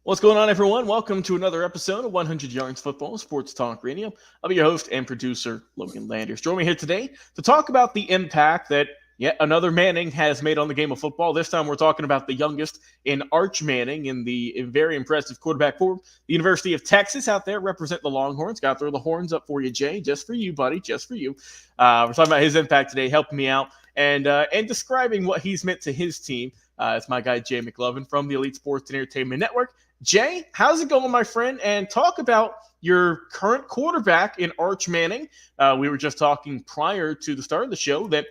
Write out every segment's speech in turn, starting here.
What's going on, everyone? Welcome to another episode of 100 Yards Football Sports Talk Radio. I'll be your host and producer, Logan Landers. Join me here today to talk about the impact that yet another Manning has made on the game of football. This time we're talking about the youngest in Arch Manning in the very impressive quarterback for the University of Texas out there. Represent the Longhorns. Got to throw the horns up for you, Jay. Just for you, buddy. Just for you. We're talking about his impact today, helping me out and describing what he's meant to his team. It's my guy, Jay McLovin from the Elite Sports and Entertainment Network. Jay, how's it going, my friend? And talk about your current quarterback in Arch Manning. We were just talking prior to the start of the show that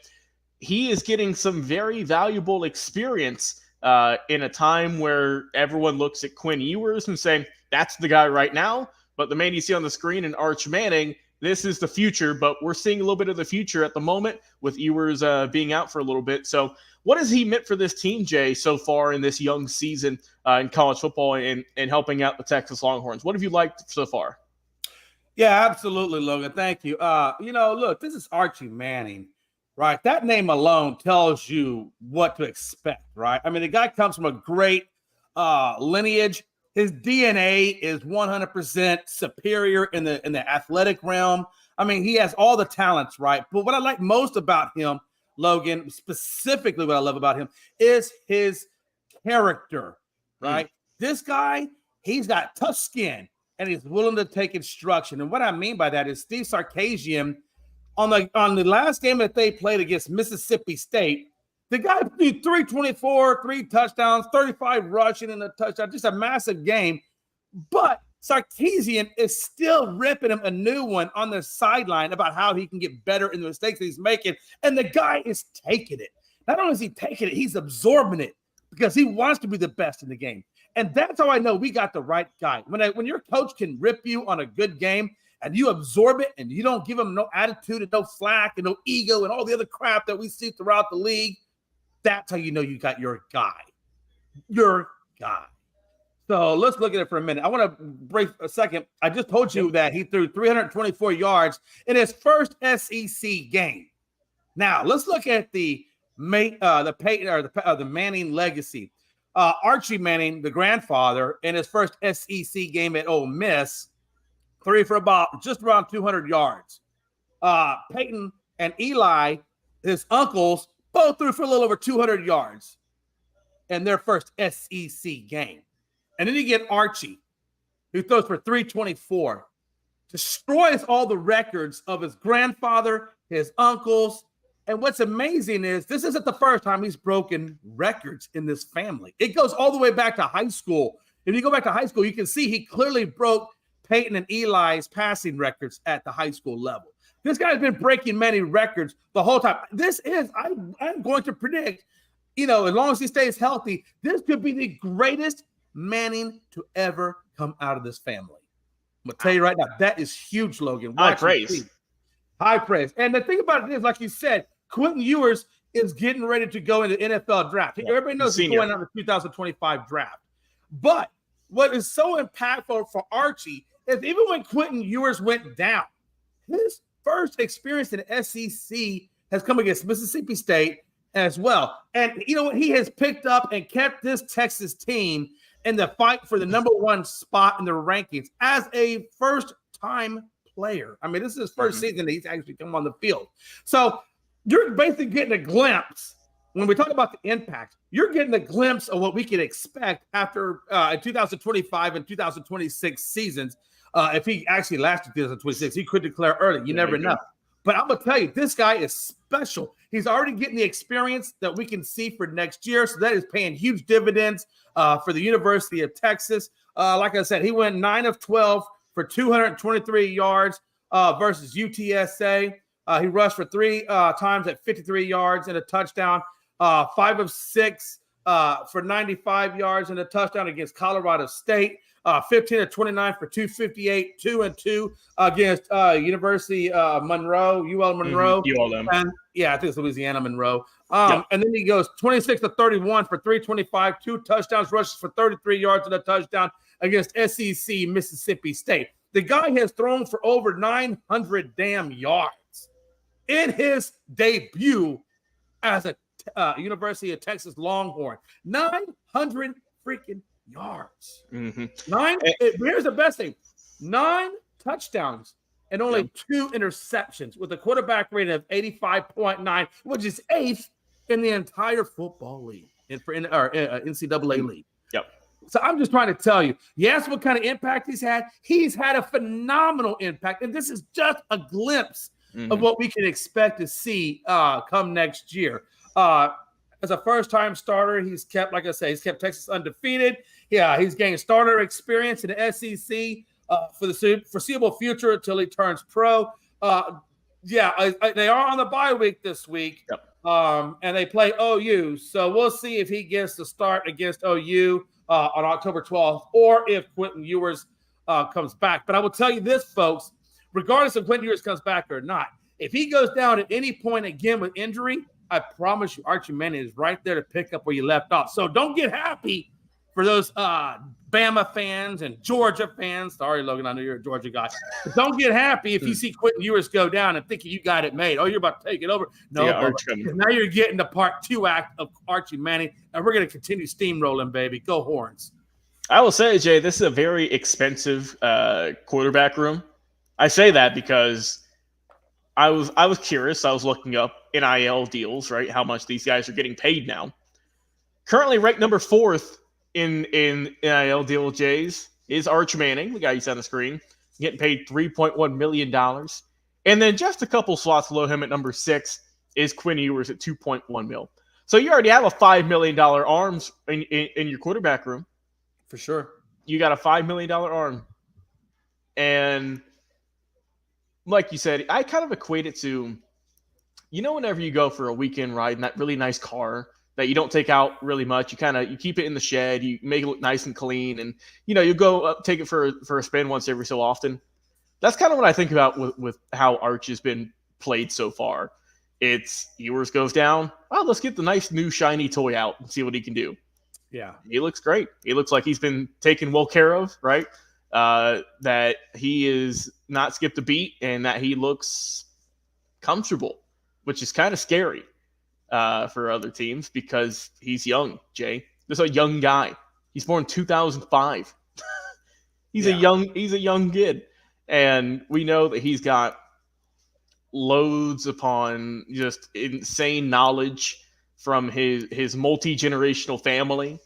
he is getting some very valuable experience in a time where everyone looks at Quinn Ewers and saying, that's the guy right now. But the man you see on the screen in Arch Manning, this is the future, but we're seeing a little bit of the future at the moment with Ewers being out for a little bit. So what has he meant for this team, Jay, so far in this young season in college football and helping out the Texas Longhorns? What have you liked so far? Yeah, absolutely, Logan. Thank you. Look, this is Archie Manning, right? That name alone tells you what to expect, right? I mean, the guy comes from a great lineage. His DNA is 100% superior in the athletic realm. I mean, he has all the talents, right? But what I like most about him, Logan, specifically what I love about him, is his character, right? This guy, he's got tough skin and he's willing to take instruction. And what I mean by that is Steve Sarkisian, on the last game that they played against Mississippi State, the guy threw 324, 3 touchdowns, 35 rushing and a touchdown, just a massive game. But Sarkisian is still ripping him a new one on the sideline about how he can get better in the mistakes that he's making. And the guy is taking it. Not only is he taking it, he's absorbing it because he wants to be the best in the game. And that's how I know we got the right guy. When your coach can rip you on a good game and you absorb it and you don't give him no attitude and no slack and no ego and all the other crap that we see throughout the league, that's how you know you got your guy. Your guy. So let's look at it for a minute. I want to break a second. I just told you that he threw 324 yards in his first SEC game. Now let's look at the Manning legacy. Archie Manning, the grandfather, in his first SEC game at Ole Miss, threw for just around 200 yards. Peyton and Eli, his uncles, both threw for a little over 200 yards in their first SEC game. And then you get Archie, who throws for 324, destroys all the records of his grandfather, his uncles. And what's amazing is this isn't the first time he's broken records in this family. It goes all the way back to high school. If you go back to high school, you can see he clearly broke Peyton and Eli's passing records at the high school level. This guy's been breaking many records the whole time. I'm going to predict, as long as he stays healthy, this could be the greatest Manning to ever come out of this family. I'm going to tell you right now, that is huge, Logan. High praise. High praise. And the thing about it is, like you said, Quentin Ewers is getting ready to go in the NFL draft. Yeah, everybody knows he's going out in the 2025 draft. But what is so impactful for Archie is even when Quentin Ewers went down, his first experience in the SEC has come against Mississippi State as well. And you know what? He has picked up and kept this Texas team in the fight for the number one spot in the rankings as a first-time player. I mean, this is his first season that he's actually come on the field. So you're basically getting a glimpse. When we talk about the impact, you're getting a glimpse of what we can expect after 2025 and 2026 seasons. If he actually lasted 2026, he could declare early. You never know. But I'm going to tell you, this guy is special. He's already getting the experience that we can see for next year. So that is paying huge dividends for the University of Texas. Like I said, he went 9 of 12 for 223 yards versus UTSA. He rushed for 3 times at 53 yards and a touchdown. 5 of 6 for 95 yards and a touchdown against Colorado State. 15 of 29 for 258, 2-2 against University Monroe, UL Monroe. And, I think it's Louisiana Monroe. And then he goes 26 to 31 for 325, 2 touchdowns, rushes for 33 yards and a touchdown against SEC Mississippi State. The guy has thrown for over 900 damn yards in his debut as a University of Texas Longhorn. 900 freaking yards. Mm-hmm. Here's the best thing: 9 touchdowns and only 2 interceptions, with a quarterback rating of 85.9, which is 8th in the entire football league, NCAA league. Yep. So I'm just trying to tell you, yes, what kind of impact he's had. He's had a phenomenal impact, and this is just a glimpse of what we can expect to see come next year. As a first-time starter, he's kept, like I say, he's kept Texas undefeated. Yeah, he's gained starter experience in the SEC for the foreseeable future until he turns pro. They are on the bye week this week, and they play OU. So we'll see if he gets the start against OU on October 12th, or if Quentin Ewers comes back. But I will tell you this, folks, regardless of Quentin Ewers comes back or not, if he goes down at any point again with injury, I promise you, Archie Manning is right there to pick up where you left off. So don't get happy for those Bama fans and Georgia fans. Sorry, Logan, I know you're a Georgia guy. But don't get happy if you see Quentin Ewers go down and thinking you got it made. Oh, you're about to take it over. No, now you're getting the part 2 act of Archie Manning, and we're going to continue steamrolling, baby. Go Horns. I will say, Jay, this is a very expensive quarterback room. I say that because I was curious. I was looking up NIL deals, right? How much these guys are getting paid now. Currently ranked number 4th in NIL deal, Jays, is Arch Manning, the guy you see on the screen, getting paid $3.1 million. And then just a couple slots below him at number 6 is Quinn Ewers at $2.1 million. So you already have a $5 million arms in your quarterback room. For sure. You got a $5 million arm. And like you said, I kind of equate it to, whenever you go for a weekend ride in that really nice car that you don't take out really much, you keep it in the shed, you make it look nice and clean, and you go up, take it for a spin once every so often. That's kind of what I think about with how Arch has been played so far. It's Ewers goes down. Oh, let's get the nice new shiny toy out and see what he can do. Yeah, he looks great. He looks like he's been taken well care of, right? That he is not skipped a beat and that he looks comfortable, which is kind of scary for other teams because he's young, Jay. This is a young guy. He's born 2005. He's a young kid. And we know that he's got loads upon just insane knowledge from his multi-generational family,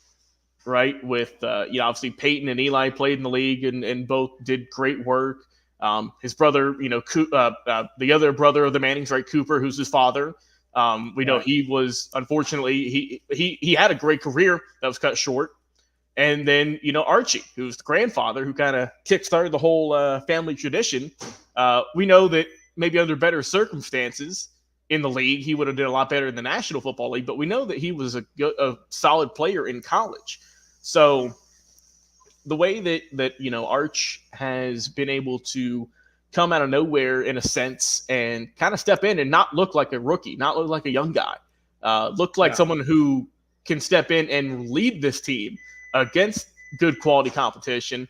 right? With, obviously Peyton and Eli played in the league and both did great work. His brother, the other brother of the Mannings, right, Cooper, who's his father. We know he was, unfortunately, he had a great career that was cut short. And then, Archie, who's the grandfather, who kind of kickstarted the whole family tradition. We know that maybe under better circumstances in the league, he would have done a lot better in the National Football League. But we know that he was a solid player in college. So the way that Arch has been able to come out of nowhere in a sense and kind of step in and not look like a rookie, not look like a young guy, look like someone who can step in and lead this team against good quality competition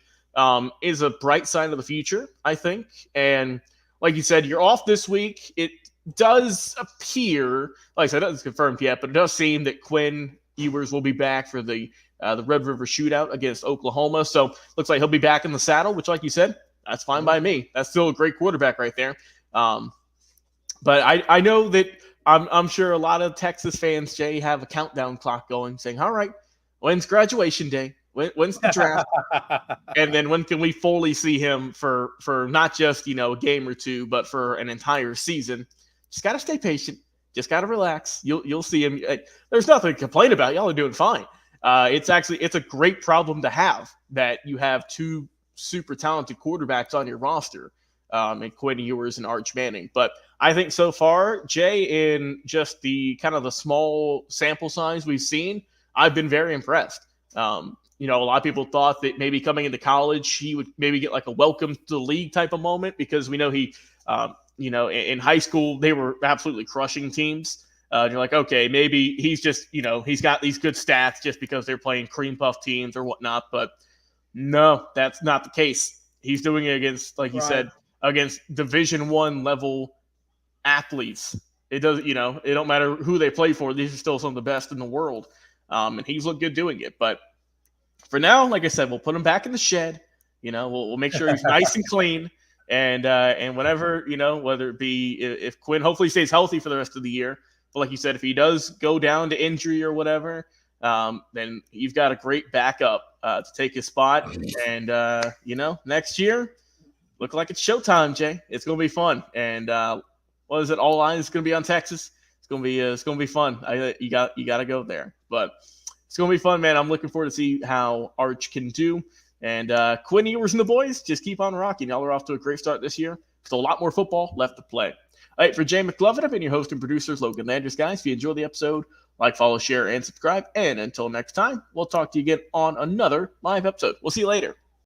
is a bright sign of the future, I think. And like you said, you're off this week. It does appear, like I said, it doesn't confirmed yet, but it does seem that Quinn Ewers will be back for the Red River Shootout against Oklahoma. So looks like he'll be back in the saddle, which, like you said, that's fine by me. That's still a great quarterback right there. But I know that I'm sure a lot of Texas fans, Jay, have a countdown clock going saying, all right, when's graduation day? When's the draft? And then when can we fully see him for not just, a game or two, but for an entire season? Just got to stay patient. Just got to relax. You'll see him. There's nothing to complain about. Y'all are doing fine. It's a great problem to have that you have two super talented quarterbacks on your roster, and Quinn Ewers and Arch Manning. But I think so far, Jay, in just the kind of the small sample size we've seen, I've been very impressed. A lot of people thought that maybe coming into college, he would maybe get like a welcome to the league type of moment because we know he, in high school, they were absolutely crushing teams. You're like, okay, maybe he's just, he's got these good stats just because they're playing cream puff teams or whatnot. But no, that's not the case. He's doing it against, like you said, against Division I level athletes. It doesn't, it don't matter who they play for. These are still some of the best in the world. And he's looked good doing it. But for now, like I said, we'll put him back in the shed. We'll make sure he's nice and clean. And whenever, whether it be if Quinn hopefully stays healthy for the rest of the year, but like you said, if he does go down to injury or whatever, then you've got a great backup to take his spot. And, next year, look like it's showtime, Jay. It's going to be fun. And what is it? All Eyes is going to be on Texas. It's going to be fun. You got to go there. But it's going to be fun, man. I'm looking forward to see how Arch can do. And Quinn Ewers and the boys, just keep on rocking. Y'all are off to a great start this year. Still a lot more football left to play. All right, for Jay McLovin, I've been your host and producer, Logan Landers. Guys, if you enjoyed the episode, like, follow, share, and subscribe. And until next time, we'll talk to you again on another live episode. We'll see you later.